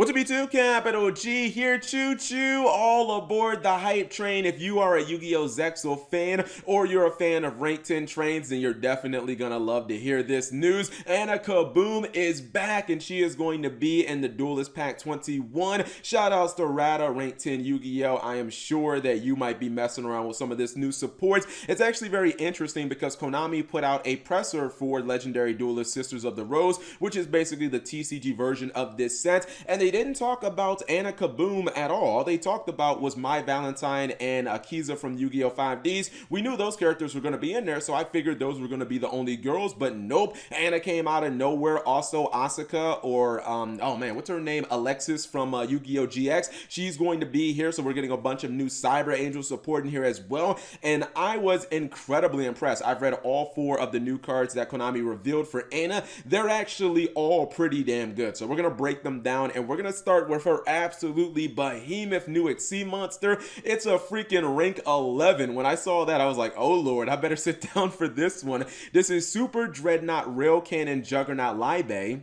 What's up, YouTube? Capital G here, choo-choo, all aboard the hype train. If you are a Yu-Gi-Oh! Zexal fan, or you're a fan of Rank 10 trains, then you're definitely gonna love to hear this news. Anna Kaboom is back, and she is going to be in the Duelist Pack 21. Shoutouts to Rada, Rank 10 Yu-Gi-Oh! I am sure that you might be messing around with some of this new support. It's actually very interesting because Konami put out a presser for Legendary Duelist Sisters of the Rose, which is basically the TCG version of this set, and they didn't talk about Anna Kaboom at all. All they talked about was My Valentine and Akiza from Yu-Gi-Oh! 5Ds. We knew those characters were going to be in there, so I figured those were going to be the only girls, but nope. Anna came out of nowhere. Also, Asuka, or, oh man, what's her name? Alexis from Yu-Gi-Oh! GX. She's going to be here, so we're getting a bunch of new Cyber Angel support in here as well, and I was incredibly impressed. I've read all 4 of the new cards that Konami revealed for Anna. They're actually all pretty damn good, so we're going to break them down, and we're going to start with her absolutely behemoth new Xyz monster. It's a freaking rank 11. When I saw that, I was like, oh lord, I better sit down for this one. This is Super Dreadnought Railcar Juggernaut Liebe.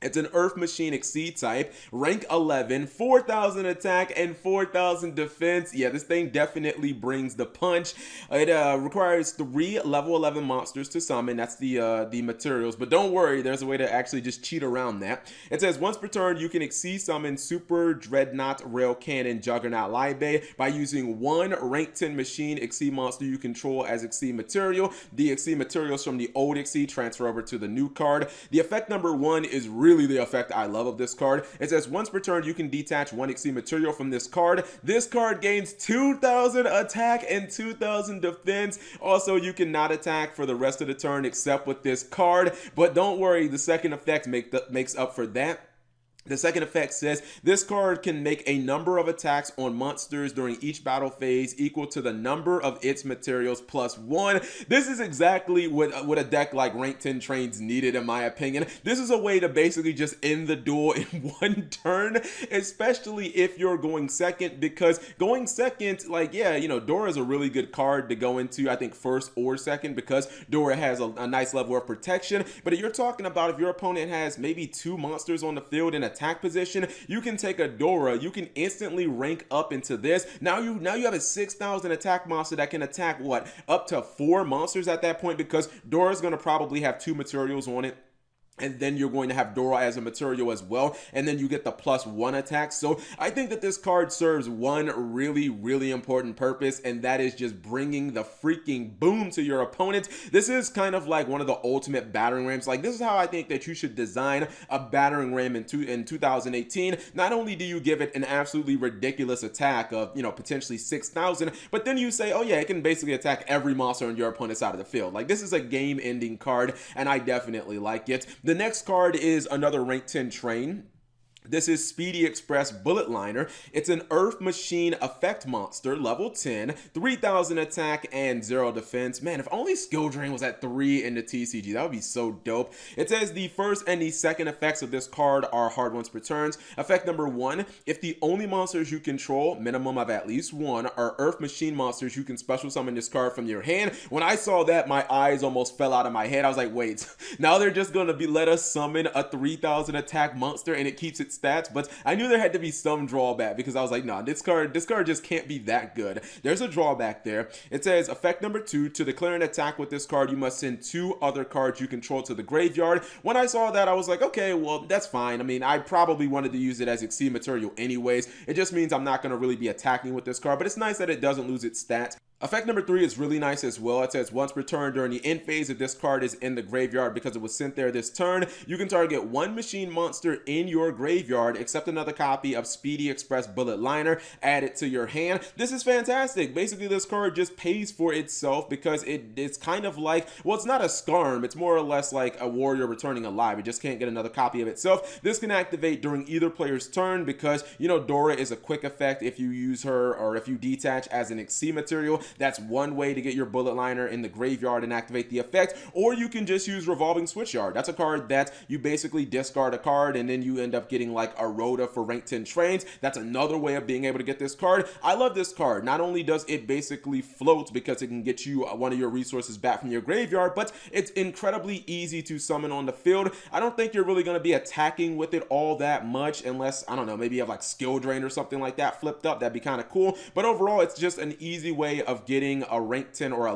It's an Earth Machine Xyz type, rank 11, 4,000 attack and 4,000 defense. Yeah, this thing definitely brings the punch. It requires 3 level 11 monsters to summon. That's the materials, but don't worry, there's a way to actually just cheat around that. It says once per turn, you can Xyz summon Super Dreadnought Railcar Juggernaut Liebe by using 1 rank 10 machine Xyz monster you control as Xyz material. The Xyz materials from the old Xyz transfer over to the new card. The effect number 1 is really the effect I love of this card. It says once per turn you can detach 1 Xyz material from this card. This card gains 2,000 attack and 2,000 defense. Also, you cannot attack for the rest of the turn except with this card, but don't worry, the second effect makes up for that. The second effect says this card can make a number of attacks on monsters during each battle phase equal to the number of its materials plus 1. This is exactly what a deck like Rank 10 trains needed, in my opinion. This is a way to basically just end the duel in 1 turn, especially if you're going second, because going second, like, yeah, you know, Dora is a really good card to go into, I think, first or second, because Dora has a nice level of protection. But if you're talking about if your opponent has maybe 2 monsters on the field in attack position, you can take a Dora, you can instantly rank up into this. Now you have a 6,000 attack monster that can attack what, up to 4 monsters at that point, because Dora's going to probably have 2 materials on it. And then you're going to have Dora as a material as well, and then you get the +1 attack. So I think that this card serves one really important purpose, and that is just bringing the freaking boom to your opponent. This is kind of like one of the ultimate battering rams. Like, this is how I think that you should design a battering ram in 2018. Not only do you give it an absolutely ridiculous attack of, you know, potentially 6,000, but then you say, oh yeah, it can basically attack every monster on your opponent's side of the field. Like, this is a game-ending card, and I definitely like it. The next card is another rank 10 train. This is Speedy Express Bullet Liner. It's an Earth Machine effect monster, level 10, 3,000 attack and 0 defense. Man, if only Skill Drain was at 3 in the TCG, that would be so dope. It says the first and the second effects of this card are hard ones per turns. Effect number 1, if the only monsters you control, minimum of at least 1, are Earth Machine monsters, you can special summon this card from your hand. When I saw that, my eyes almost fell out of my head. I was like, wait, now they're just going to let us summon a 3,000 attack monster and it keeps its stats, but I knew there had to be some drawback, because I was like, nah, this card just can't be that good. There's a drawback there. It says effect number 2, to declare an attack with this card, you must send 2 other cards you control to the graveyard. When I saw that, I was like, okay, well, that's fine. I mean, I probably wanted to use it as Xyz material anyways. It just means I'm not going to really be attacking with this card, but it's nice that it doesn't lose its stats. Effect number 3 is really nice as well. It says once per turn during the end phase, if this card is in the graveyard because it was sent there this turn, you can target 1 machine monster in your graveyard, except another copy of Speedy Express Bullet Liner, add it to your hand. This is fantastic. Basically, this card just pays for itself, because it's kind of like, well, it's not a Skarm, it's more or less like a warrior returning alive. It just can't get another copy of itself. This can activate during either player's turn, because, you know, Dora is a quick effect if you use her, or if you detach as an Xyz material. That's one way to get your bullet liner in the graveyard and activate the effect. Or you can just use Revolving Switchyard. That's a card that you basically discard a card and then you end up getting like a Rhoda for rank 10 trains. That's another way of being able to get this card. I love this card. Not only does it basically float because it can get you one of your resources back from your graveyard, but it's incredibly easy to summon on the field. I don't think you're really going to be attacking with it all that much unless, I don't know, maybe you have like Skill Drain or something like that flipped up. That'd be kind of cool. But overall, it's just an easy way of getting a rank 10 or a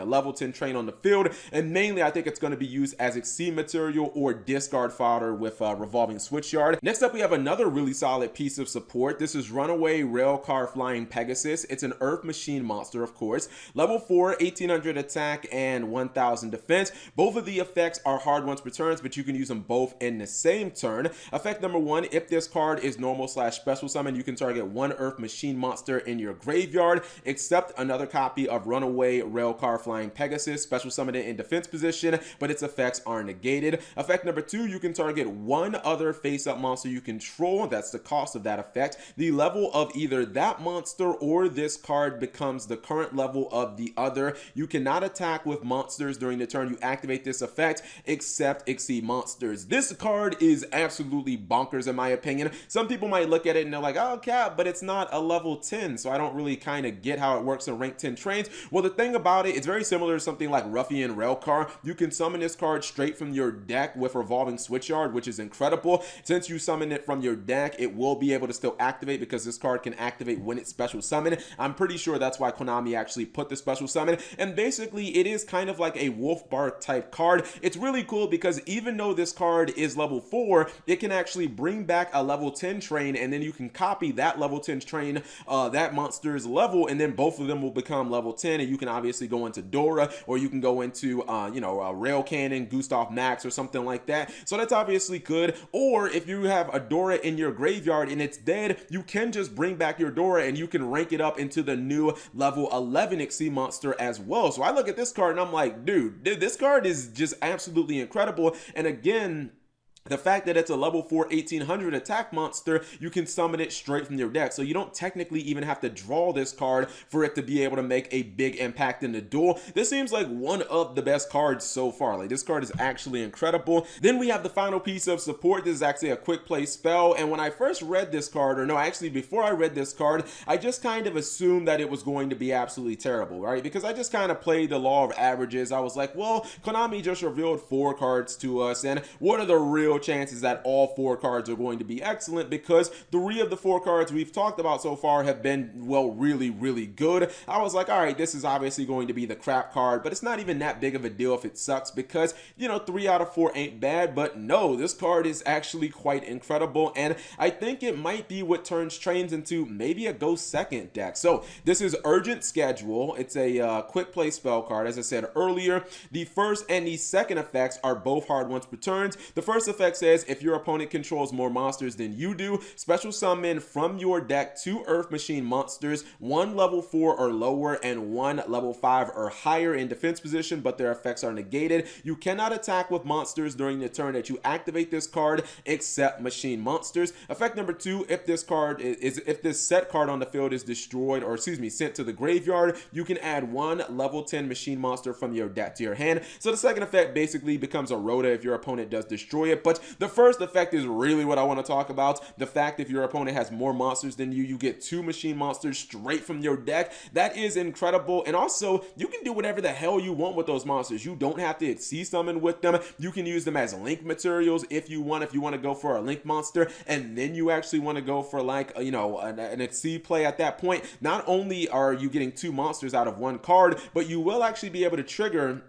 level 10 train on the field. And mainly, I think it's going to be used as Exceed material or discard fodder with Revolving Switchyard. Next up, we have another really solid piece of support. This is Runaway Railcar Flying Pegasus. It's an Earth Machine monster, of course. Level 4, 1800 attack and 1000 defense. Both of the effects are hard once per turn, but you can use them both in the same turn. Effect number 1, if this card is normal/special summon, you can target one Earth Machine monster in your graveyard, except another copy of Runaway Railcar Flying Pegasus. Special summon it in defense position, but its effects are negated. Effect number 2, you can target one other face-up monster you control. That's the cost of that effect. The level of either that monster or this card becomes the current level of the other. You cannot attack with monsters during the turn you activate this effect, except Exceed monsters. This card is absolutely bonkers in my opinion. Some people might look at it and they're like, oh, Cap, but it's not a level 10, so I don't really kind of get how it works in rank 10 trains. Well, the thing about it, it's very similar to something like Ruffian Railcar. You can summon this card straight from your deck with Revolving Switchyard, which is incredible. Since you summon it from your deck, it will be able to still activate because this card can activate when it's special summoned. I'm pretty sure that's why Konami actually put the special summon. And basically, it is kind of like a Wolf Bark type card. It's really cool because even though this card is level 4, it can actually bring back a level 10 train, and then you can copy that level 10 train, that monster's level, and then both of them will become level 10, and you can obviously go into Dora, or you can go into, Rail Cannon, Gustav Max, or something like that. So that's obviously good. Or if you have a Dora in your graveyard and it's dead, you can just bring back your Dora and you can rank it up into the new level 11 Exceed monster as well. So I look at this card and I'm like, dude, this card is just absolutely incredible. And again, the fact that it's a level 4 1800 attack monster, you can summon it straight from your deck. So you don't technically even have to draw this card for it to be able to make a big impact in the duel. This seems like one of the best cards so far. Like, this card is actually incredible. Then we have the final piece of support. This is actually a quick play spell. And when I first read this card, or no, actually before I read this card, I just kind of assumed that it was going to be absolutely terrible, right? Because I just kind of played the law of averages. I was like, well, Konami just revealed 4 cards to us, and what are the real chances that all 4 cards are going to be excellent? Because 3 of the 4 cards we've talked about so far have been, well, really, really good. I was like, all right, this is obviously going to be the crap card, but it's not even that big of a deal if it sucks because, 3 out of 4 ain't bad. But no, this card is actually quite incredible, and I think it might be what turns trains into maybe a go second deck. So this is Urgent Schedule. It's a quick play spell card. As I said earlier, the first and the second effects are both hard once per turn. The first effect says if your opponent controls more monsters than you do, special summon from your deck 2 Earth Machine monsters, 1 level 4 or lower and 1 level 5 or higher in defense position, but their effects are negated. You cannot attack with monsters during the turn that you activate this card, except machine monsters. Effect number 2, if this set card on the field is destroyed, or sent to the graveyard, you can add 1 level 10 machine monster from your deck to your hand. So the second effect basically becomes a Rhoda if your opponent does destroy it. But the first effect is really what I want to talk about. The fact if your opponent has more monsters than you, you get 2 machine monsters straight from your deck. That is incredible. And also, you can do whatever the hell you want with those monsters. You don't have to Exceed summon with them. You can use them as link materials if you want to go for a link monster, and then you actually want to go for like, an Exceed play at that point. Not only are you getting 2 monsters out of 1 card, but you will actually be able to trigger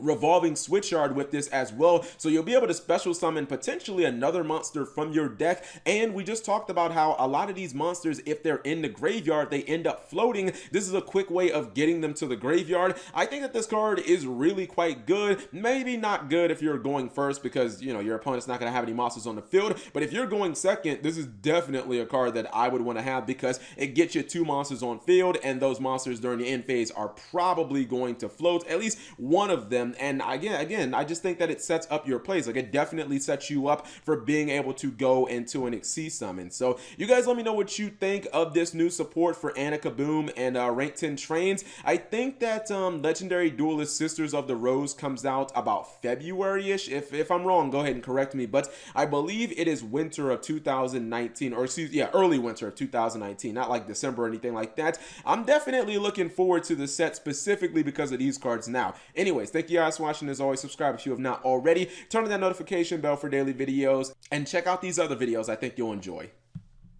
Revolving Switchyard with this as well, so you'll be able to special summon potentially another monster from your deck. And we just talked about how a lot of these monsters, if they're in the graveyard, they end up floating. This is a quick way of getting them to the graveyard. I think that this card is really quite good. Maybe not good if you're going first because your opponent's not going to have any monsters on the field, but if you're going second, this is definitely a card that I would want to have because it gets you 2 monsters on field, and those monsters during the end phase are probably going to float, at least one of them. And again, I just think that it sets up your plays. Like, it definitely sets you up for being able to go into an Exceed summon. So you guys let me know what you think of this new support for Anna Kaboom and rank 10 trains. I think that Legendary Duelist Sisters of the Rose comes out about February-ish. If I'm wrong, go ahead and correct me, but I believe it is winter of 2019, or early winter of 2019, not like December or anything like that. I'm definitely looking forward to the set specifically because of these cards now. Anyways, thank you guys for watching. As always, subscribe if you have not already. Turn on that notification bell for daily videos, and check out these other videos I think you'll enjoy.